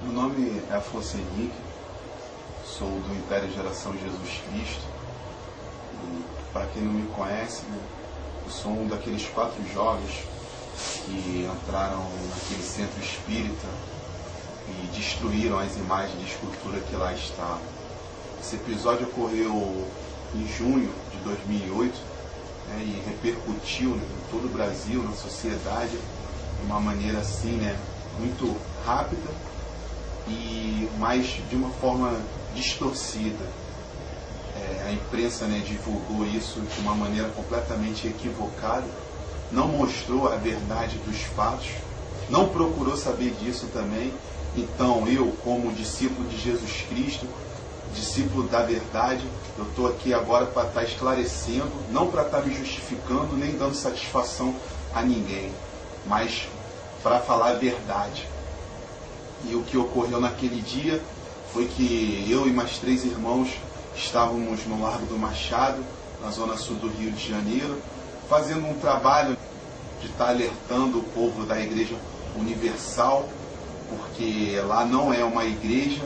Meu nome é Afonso Henrique, sou do Império Geração Jesus Cristo e, para quem não me conhece, eu sou um daqueles 4 jovens que entraram naquele centro espírita e destruíram as imagens de escultura que lá estavam. Esse episódio ocorreu em junho de 2008, e repercutiu em todo o Brasil, na sociedade, de uma maneira assim, muito rápida, mas de uma forma distorcida. A imprensa divulgou isso de uma maneira completamente equivocada, não mostrou a verdade dos fatos, não procurou saber disso também. Então eu, como discípulo de Jesus Cristo, discípulo da verdade, eu estou aqui agora para estar esclarecendo, não para estar me justificando, nem dando satisfação a ninguém, mas para falar a verdade. E o que ocorreu naquele dia foi que eu e mais 3 irmãos estávamos no Largo do Machado, na zona sul do Rio de Janeiro, fazendo um trabalho de estar alertando o povo da Igreja Universal, porque lá não é uma igreja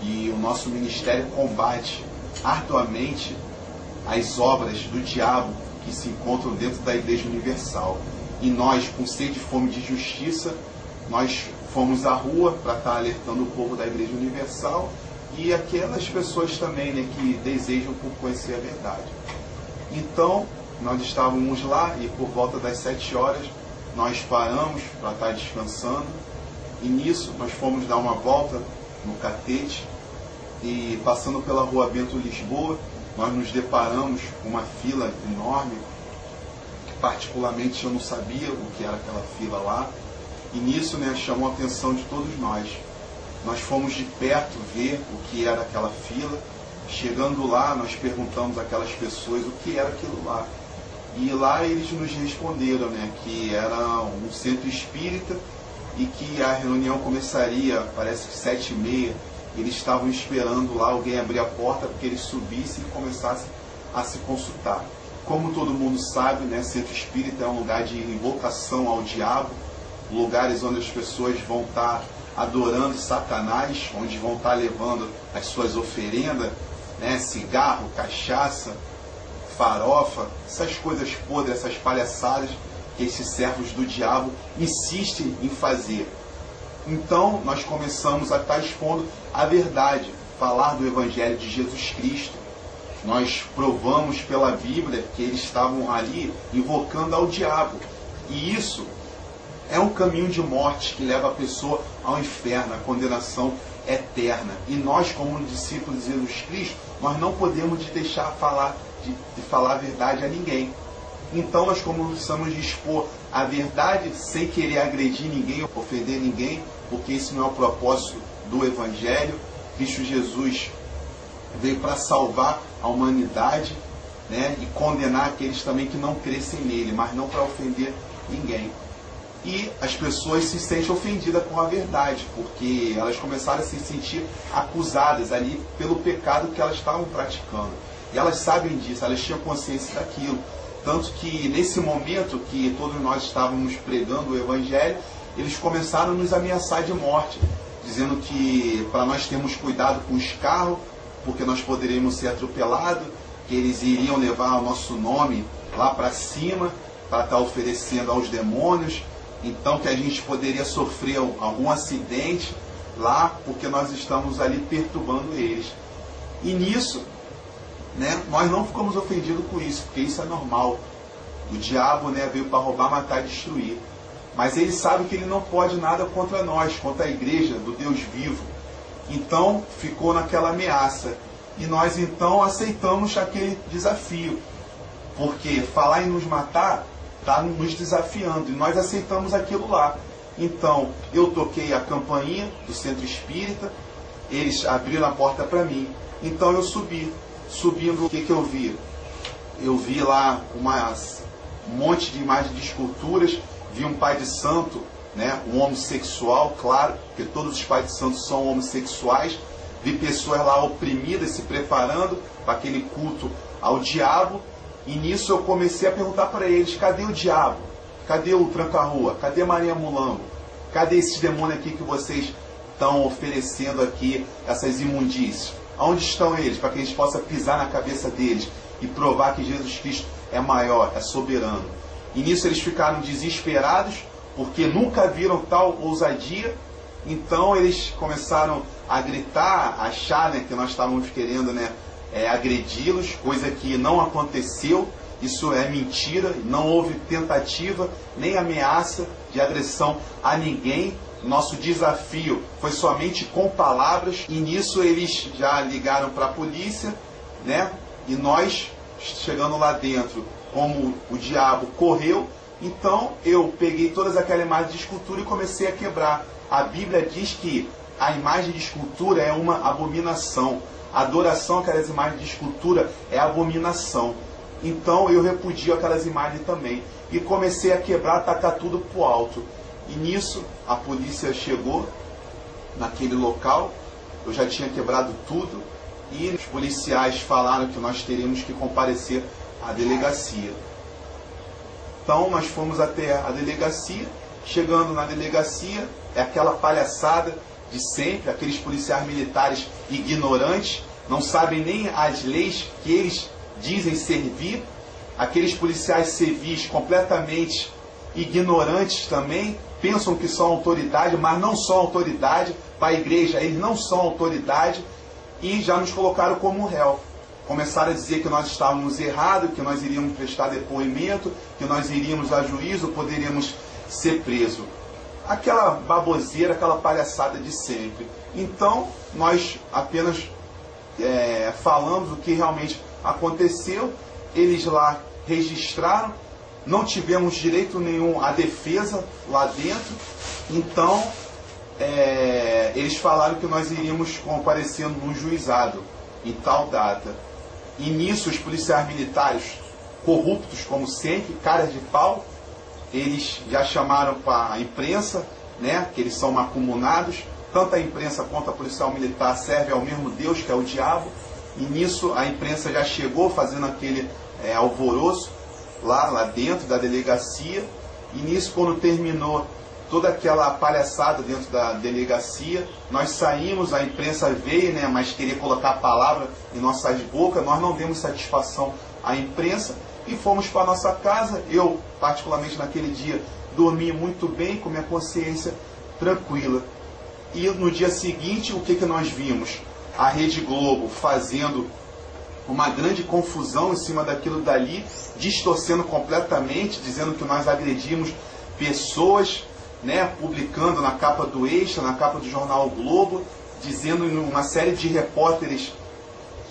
e o nosso ministério combate arduamente as obras do diabo que se encontram dentro da Igreja Universal. E nós, com sede e fome de justiça, nós fomos à rua para estar alertando o povo da Igreja Universal e aquelas pessoas também que desejam por conhecer a verdade. Então, nós estávamos lá e por volta das 7 horas nós paramos para estar descansando e nisso nós fomos dar uma volta no Catete e passando pela Rua Bento Lisboa, nós nos deparamos com uma fila enorme, que particularmente eu não sabia o que era aquela fila lá. E nisso chamou a atenção de todos nós. Nós fomos de perto ver o que era aquela fila. Chegando lá, nós perguntamos àquelas pessoas o que era aquilo lá. E lá eles nos responderam que era um centro espírita e que a reunião começaria, parece que 7h30. Eles estavam esperando lá alguém abrir a porta porque eles subissem e começassem a se consultar. Como todo mundo sabe, centro espírita é um lugar de invocação ao diabo, lugares onde as pessoas vão estar adorando Satanás, onde vão estar levando as suas oferendas, cigarro, cachaça, farofa, essas coisas podres, essas palhaçadas que esses servos do diabo insistem em fazer. Então nós começamos a estar expondo a verdade, falar do Evangelho de Jesus Cristo. Nós provamos pela Bíblia que eles estavam ali invocando ao diabo. E isso é um caminho de morte que leva a pessoa ao inferno, à condenação eterna. E nós, como discípulos de Jesus Cristo, nós não podemos deixar de falar a verdade a ninguém. Então nós começamos a expor a verdade sem querer agredir ninguém, ofender ninguém, porque esse não é o propósito do Evangelho. Cristo Jesus veio para salvar a humanidade, e condenar aqueles também que não crescem nele, mas não para ofender ninguém. E as pessoas se sentem ofendidas com a verdade, porque elas começaram a se sentir acusadas ali pelo pecado que elas estavam praticando. E elas sabem disso, elas tinham consciência daquilo. Tanto que nesse momento que todos nós estávamos pregando o Evangelho, eles começaram a nos ameaçar de morte, dizendo que para nós termos cuidado com os carros, porque nós poderíamos ser atropelados, que eles iriam levar o nosso nome lá para cima, para estar oferecendo aos demônios, então que a gente poderia sofrer algum acidente lá, porque nós estamos ali perturbando eles. E nisso, nós não ficamos ofendidos com isso, porque isso é normal. O diabo veio para roubar, matar e destruir. Mas ele sabe que ele não pode nada contra nós, contra a igreja do Deus vivo. Então ficou naquela ameaça. E nós então aceitamos aquele desafio. Porque falar em nos matar está nos desafiando. E nós aceitamos aquilo lá. Então eu toquei a campainha do centro espírita, eles abriram a porta para mim. Então eu subi. Subindo, o que eu vi? Eu vi lá um monte de imagens de esculturas, vi um pai de santo, um homossexual, claro, porque todos os pais de santo são homossexuais, vi pessoas lá oprimidas, se preparando para aquele culto ao diabo, e nisso eu comecei a perguntar para eles, cadê o diabo? Cadê o tranca-rua? Cadê Maria Mulambo? Cadê esses demônios aqui que vocês estão oferecendo aqui essas imundícias? Aonde estão eles? Para que a gente possa pisar na cabeça deles e provar que Jesus Cristo é maior, é soberano. E nisso eles ficaram desesperados, porque nunca viram tal ousadia. Então eles começaram a gritar, a achar, né, que nós estávamos querendo, né, agredi-los, coisa que não aconteceu. Isso é mentira, não houve tentativa nem ameaça de agressão a ninguém. Nosso desafio foi somente com palavras, e nisso eles já ligaram para a polícia, né? E nós, chegando lá dentro, como o diabo correu, então eu peguei todas aquelas imagens de escultura e comecei a quebrar. A Bíblia diz que a imagem de escultura é uma abominação. A adoração àquelas imagens de escultura é abominação. Então eu repudio aquelas imagens também. E comecei a quebrar, atacar tudo para o alto. E nisso a polícia chegou naquele local. Eu já tinha quebrado tudo. E os policiais falaram que nós teríamos que comparecer à delegacia. Então nós fomos até a delegacia. Chegando na delegacia, é aquela palhaçada de sempre. Aqueles policiais militares ignorantes, não sabem nem as leis que eles dizem servir. Aqueles policiais civis completamente ignorantes também, pensam que são autoridade, mas não são autoridade. Para a igreja eles não são autoridade, e já nos colocaram como réu. Começaram a dizer que nós estávamos errados, que nós iríamos prestar depoimento, que nós iríamos a juízo, poderíamos ser presos. Aquela baboseira, aquela palhaçada de sempre. Então nós apenas falamos o que realmente aconteceu. Eles lá registraram, não tivemos direito nenhum à defesa lá dentro. Então eles falaram que nós iríamos comparecer num juizado em tal data. E nisso os policiais militares, corruptos como sempre, caras de pau, eles já chamaram para a imprensa, né, que eles são macumunados. Tanto a imprensa quanto a policial militar serve ao mesmo Deus, que é o diabo. E nisso a imprensa já chegou fazendo aquele alvoroço lá dentro da delegacia. E nisso, quando terminou toda aquela palhaçada dentro da delegacia, nós saímos, a imprensa veio, né, mas queria colocar a palavra em nossas bocas. Nós não demos satisfação à imprensa e fomos para nossa casa. Eu, particularmente naquele dia, dormi muito bem, com minha consciência tranquila. E no dia seguinte, o que nós vimos? A Rede Globo fazendo uma grande confusão em cima daquilo dali, distorcendo completamente, dizendo que nós agredimos pessoas, né, publicando na capa do Extra, na capa do jornal o Globo, dizendo em uma série de repórteres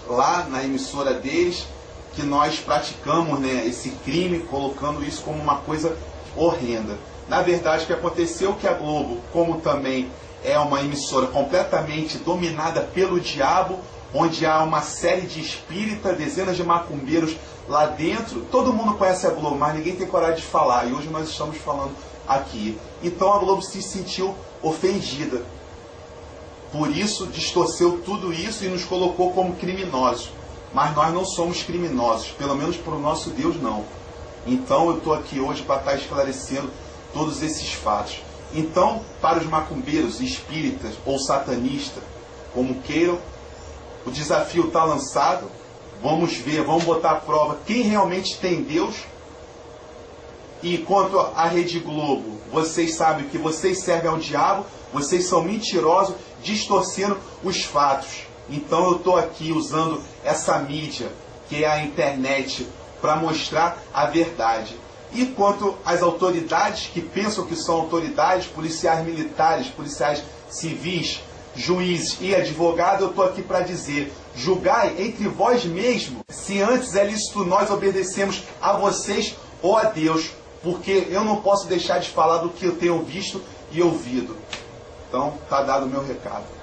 lá na emissora deles que nós praticamos, né, esse crime, colocando isso como uma coisa horrenda. Na verdade, o que aconteceu é que a Globo, como também é uma emissora completamente dominada pelo diabo, onde há uma série de espíritas, dezenas de macumbeiros lá dentro. Todo mundo conhece a Globo, mas ninguém tem coragem de falar. E hoje nós estamos falando aqui. Então a Globo se sentiu ofendida. Por isso distorceu tudo isso e nos colocou como criminosos. Mas nós não somos criminosos, pelo menos para o nosso Deus não. Então eu estou aqui hoje para estar esclarecendo todos esses fatos. Então, para os macumbeiros, espíritas ou satanistas, como queiram, o desafio está lançado. Vamos ver, vamos botar à prova quem realmente tem Deus. E quanto à Rede Globo, vocês sabem que vocês servem ao diabo, vocês são mentirosos, distorcendo os fatos. Então eu estou aqui usando essa mídia, que é a internet, para mostrar a verdade. E quanto às autoridades que pensam que são autoridades, policiais militares, policiais civis, juízes e advogados, eu estou aqui para dizer: julgai entre vós mesmos se antes é lícito nós obedecemos a vocês ou a Deus, porque eu não posso deixar de falar do que eu tenho visto e ouvido. Então, está dado o meu recado.